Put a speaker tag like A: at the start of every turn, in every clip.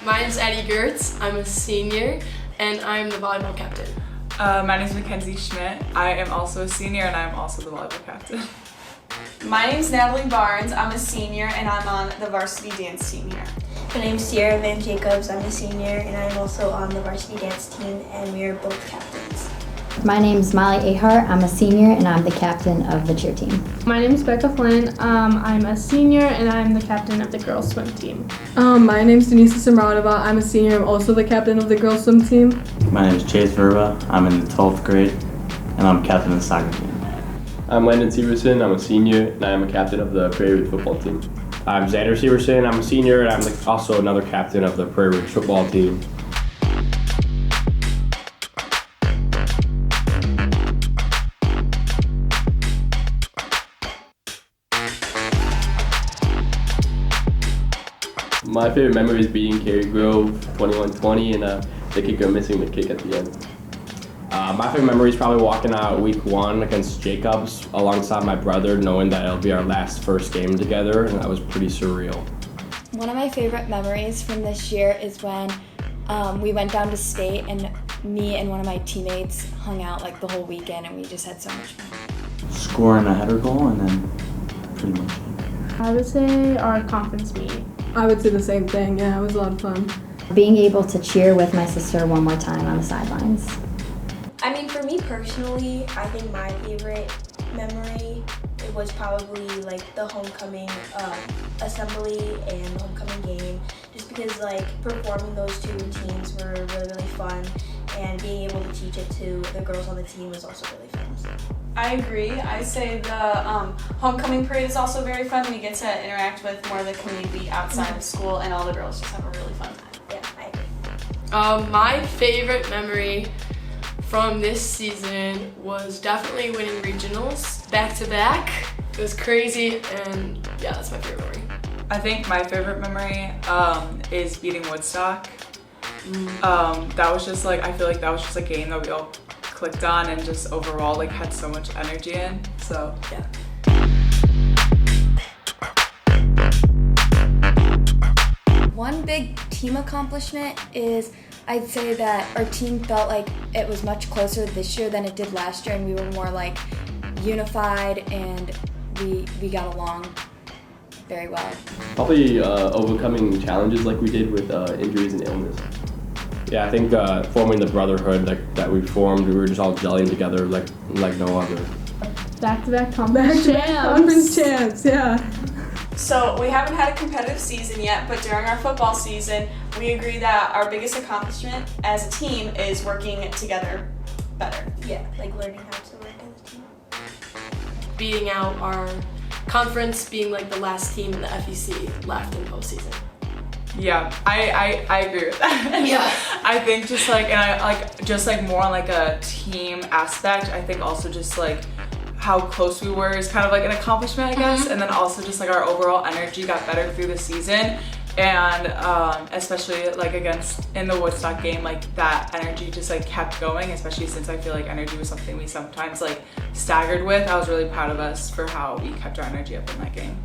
A: My name's Addie Gertz. I'm a senior, and I'm the volleyball captain.
B: My name is Mackenzie Schmidt. I am also a senior, and I am also the volleyball captain.
C: My name's Natalie Barnes. I'm a senior, and I'm on the varsity dance team here.
D: My name's Sierra Van Jacobs. I'm a senior, and I'm also on the varsity dance team, and we are both captains.
E: My name's Molly Ahart. I'm a senior, and I'm the captain of the cheer team.
F: My name is Becca Flynn. I'm a senior, and I'm the captain of the girls' swim team.
G: My name's Denise Samradova. I'm a senior. I'm also the captain of the girls' swim team.
H: My name is Chase Verba. I'm in the 12th grade, and I'm captain of the soccer team.
I: I'm Landon Severson. I'm a senior, and I am a captain of the Prairie Ridge football team. I'm Xander Severson. I'm a senior, and I'm also another captain of the Prairie Ridge football team. My favorite memory is beating Cary Grove 21-20 and the kicker missing the kick at the end. My favorite memory is probably walking out week 1 against Jacobs alongside my brother, knowing that it'll be our first game together, and that was pretty surreal.
J: One of my favorite memories from this year is when we went down to state and me and one of my teammates hung out like the whole weekend and we just had so much fun.
H: Scoring a header goal and then pretty much it.
F: I would say our conference meet.
G: I would say the same thing. Yeah, it was a lot of fun.
E: Being able to cheer with my sister one more time on the sidelines.
D: I mean, for me personally, I think my favorite memory, it was probably like the homecoming assembly and the homecoming game, just because like performing those two routines were really, really fun, and being able to teach it to the girls on the team was also really fun.
C: I agree. I say the homecoming parade is also very fun. We get to interact with more of the community outside of school, and all the girls just have a really fun time.
D: Yeah, I agree.
A: My favorite memory from this season was definitely winning regionals back to back. It was crazy, and yeah, that's my favorite memory.
B: I think my favorite memory is beating Woodstock. That was just like, I feel like that was just a game that we all clicked on and just overall like had so much energy in, so yeah.
J: One big team accomplishment is I'd say that our team felt like it was much closer this year than it did last year, and we were more like unified and we got along very well.
I: Probably overcoming challenges like we did with injuries and illness. Yeah, I think forming the brotherhood that we formed, we were just all gelling together like no other.
F: Back-to-back conference champs,
G: yeah.
C: So we haven't had a competitive season yet, but during our football season, we agree that our biggest accomplishment as a team is working together better.
D: Yeah, like learning how to work as a team.
A: Beating out our conference, being like the last team in the FEC left in postseason.
B: Yeah, I agree with that.
A: Yeah.
B: I think just like, and I like just like more on like a team aspect, I think also just like how close we were is kind of like an accomplishment, I guess. And then also just like our overall energy got better through the season. And especially like in the Woodstock game, like that energy just like kept going, especially since I feel like energy was something we sometimes like staggered with. I was really proud of us for how we kept our energy up in that game.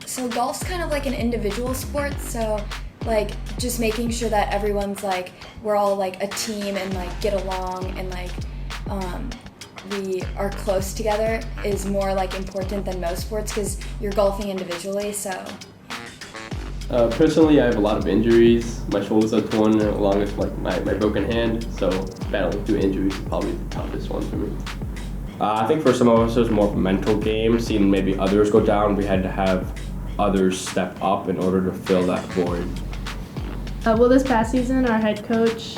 J: So golf's kind of like an individual sport, so like just making sure that everyone's like, we're all like a team and like get along and like we are close together is more like important than most sports because you're golfing individually, so.
I: Personally, I have a lot of injuries. My shoulders are torn along with like my broken hand, so battling through injuries is probably the toughest one for me. I think for some of us it was more of a mental game, seeing maybe others go down. We had to have others step up in order to fill that void.
F: Well, this past season, our head coach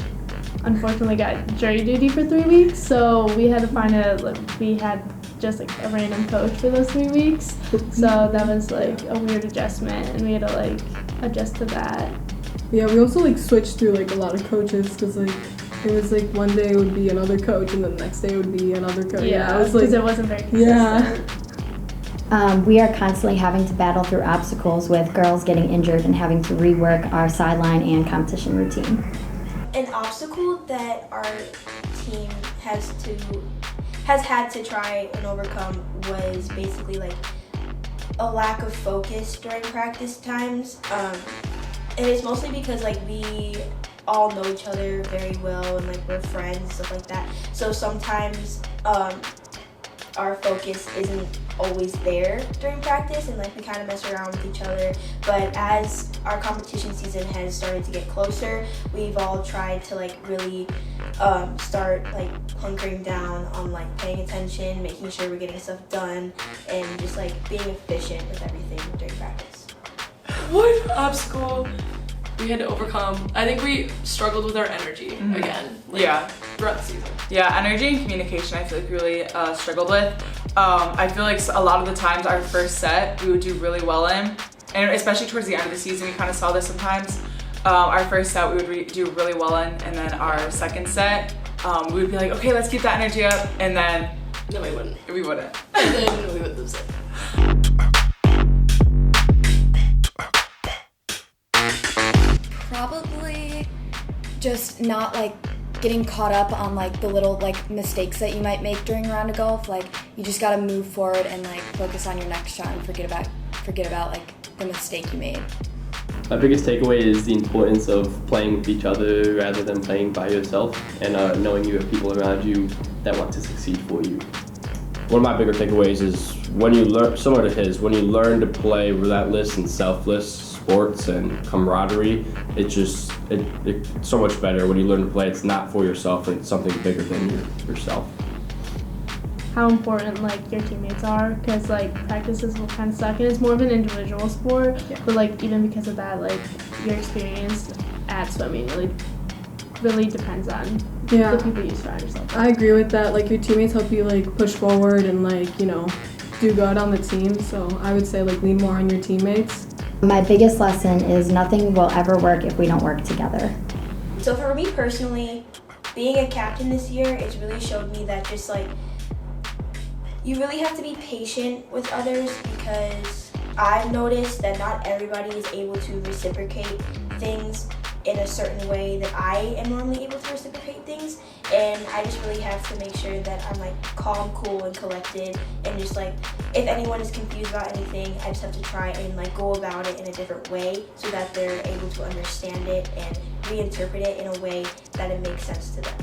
F: unfortunately got jury duty for 3 weeks, so we had to we had just like a random coach for those 3 weeks. So that was like a weird adjustment, and we had to like adjust to that.
G: Yeah, we also like switched through like a lot of coaches because like it was like one day it would be another coach and then the next day it would be another coach.
F: Yeah,
G: it was like,
F: because it wasn't very consistent.
G: Yeah.
E: We are constantly having to battle through obstacles with girls getting injured and having to rework our sideline and competition routine.
D: An obstacle that our team has had to try and overcome was basically like a lack of focus during practice times. And it's mostly because like we all know each other very well and like we're friends and stuff like that. So sometimes our focus isn't always there during practice and like we kind of mess around with each other. But as our competition season has started to get closer, we've all tried to like really start like hunkering down on like paying attention, making sure we're getting stuff done, and just like being efficient with everything during practice.
A: What obstacle we had to overcome? I think we struggled with our energy again. Throughout the season.
B: Yeah, energy and communication I feel like we really struggled with. I feel like a lot of the times our first set we would do really well in, and especially towards the end of the season we kind of saw this sometimes. Our first set we would do really well in, and then our second set we would be like, okay, let's keep that energy up, and then
A: No, we wouldn't.
B: we wouldn't.
A: And then we would lose it.
J: Probably just not like getting caught up on like the little like mistakes that you might make during a round of golf. Like you just gotta move forward and like focus on your next shot and forget about like the mistake you made.
I: My biggest takeaway is the importance of playing with each other rather than playing by yourself, and knowing you have people around you that want to succeed for you. One of my bigger takeaways is when you learn, similar to his, when you learn to play relentless and selfless sports and camaraderie, it's so much better when you learn to play. It's not for yourself, and it's something bigger than yourself.
F: How important like your teammates are, because like practices will kind of suck and it's more of an individual sport. But like even because of that, like your experience at swimming really depends on the people you surround yourself with.
G: I agree with that. Like your teammates help you like push forward and like, you know, do good on the team. So I would say like lean more on your teammates.
E: My biggest lesson is nothing will ever work if we don't work together.
D: So for me personally, being a captain this year, it's really showed me that just like you really have to be patient with others, because I've noticed that not everybody is able to reciprocate things in a certain way that I am normally able to reciprocate things, and I just really have to make sure that I'm like calm, cool, and collected, and just like if anyone is confused about anything, I just have to try and like go about it in a different way so that they're able to understand it and reinterpret it in a way that it makes sense to them.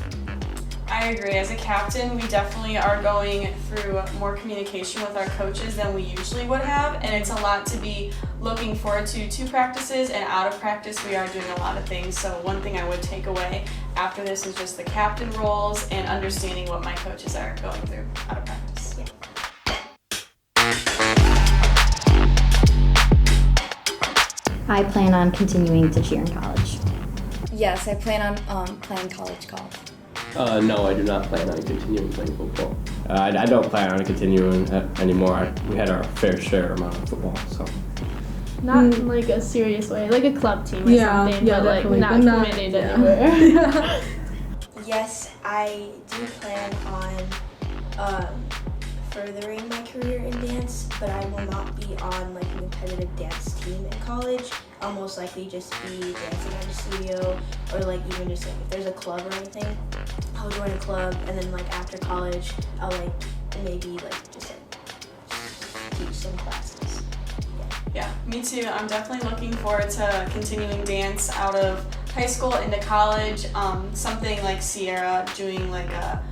C: I agree. As a captain, we definitely are going through more communication with our coaches than we usually would have, and it's a lot to be looking forward to practices, and out of practice we are doing a lot of things. So one thing I would take away after this is just the captain roles and understanding what my coaches are going through out of practice.
E: I plan on continuing to cheer in college.
J: Yes, I plan on playing college golf.
I: No, I do not plan on continuing playing football. I don't plan on continuing anymore. We had our fair share amount of football, so.
F: Not in like a serious way, like a club team or something, but like
G: definitely.
F: not committed anywhere.
D: Yes, I do plan on furthering my career in dance, but I will not be on like a competitive dance team in college. I'll most likely just be dancing at a studio, or like even just like if there's a club or anything, I'll join a club, and then like after college, I'll like maybe like just like teach some classes.
C: Yeah, me too. I'm definitely looking forward to continuing dance out of high school into college. Something like Sierra doing like a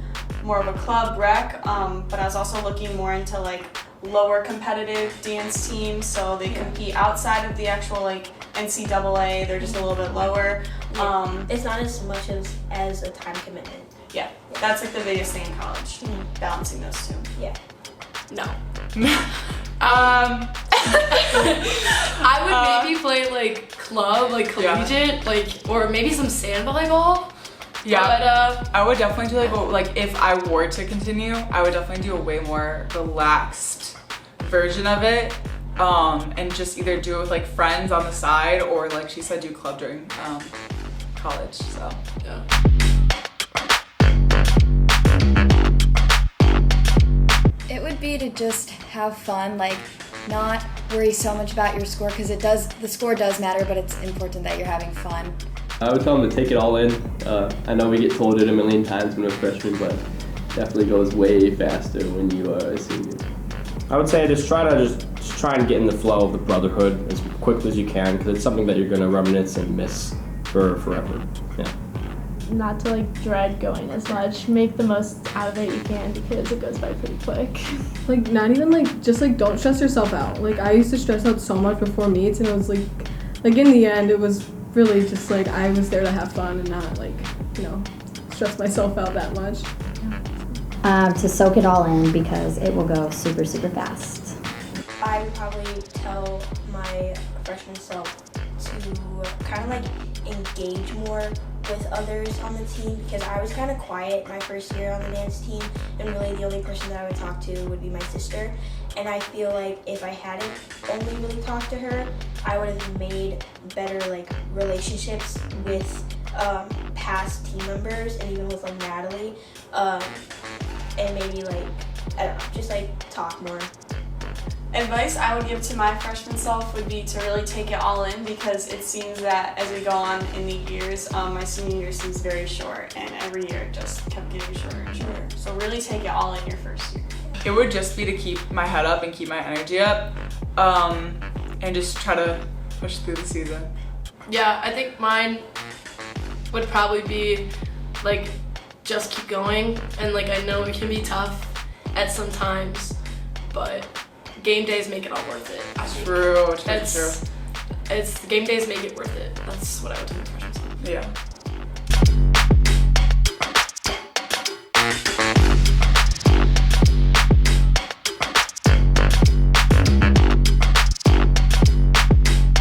C: more of a club rec, but I was also looking more into like lower competitive dance teams, so they compete outside of the actual like NCAA. They're just a little bit lower.
D: It's not as much as a time commitment.
C: Yeah, that's like the biggest thing in college, balancing those two.
D: Yeah.
A: No. I would maybe play like club, like collegiate, like, or maybe some sand volleyball.
B: Yeah, but, I would definitely do like if I were to continue, I would definitely do a way more relaxed version of it, and just either do it with like friends on the side, or like she said, do club during college. So
A: yeah.
J: It would be to just have fun, like not worry so much about your score, because the score does matter, but it's important that you're having fun.
I: I would tell them to take it all in. I know we get told it a million times when we're freshmen, but it definitely goes way faster when you are a senior. I would say just try and get in the flow of the brotherhood as quickly as you can, because it's something that you're gonna reminisce and miss for forever. Yeah.
F: Not to like dread going as much. Make the most out of it you can because it goes by pretty quick.
G: Like, not even like, just like don't stress yourself out. Like, I used to stress out so much before meets, and it was like in the end, it was really just like I was there to have fun and not like, stress myself out that much.
E: To soak it all in because it will go super, super fast.
D: I would probably tell my freshman self to kind of like engage more with others on the team because I was kind of quiet my first year on the dance team, and really the only person that I would talk to would be my sister. And I feel like if I hadn't only really talked to her, I would have made better like relationships with past team members and even with like Natalie, and maybe like, I don't know, just like talk more.
C: Advice I would give to my freshman self would be to really take it all in, because it seems that as we go on in the years, my senior year seems very short, and every year it just kept getting shorter and shorter. So really take it all in your first year.
B: It would just be to keep my head up and keep my energy up, and just try to push through the season.
A: Yeah, I think mine would probably be like just keep going, and like I know it can be tough at some times, but game days make it all worth it. I think
B: True.
A: it's game days make it worth it. That's what I would tell my freshman self.
B: Yeah.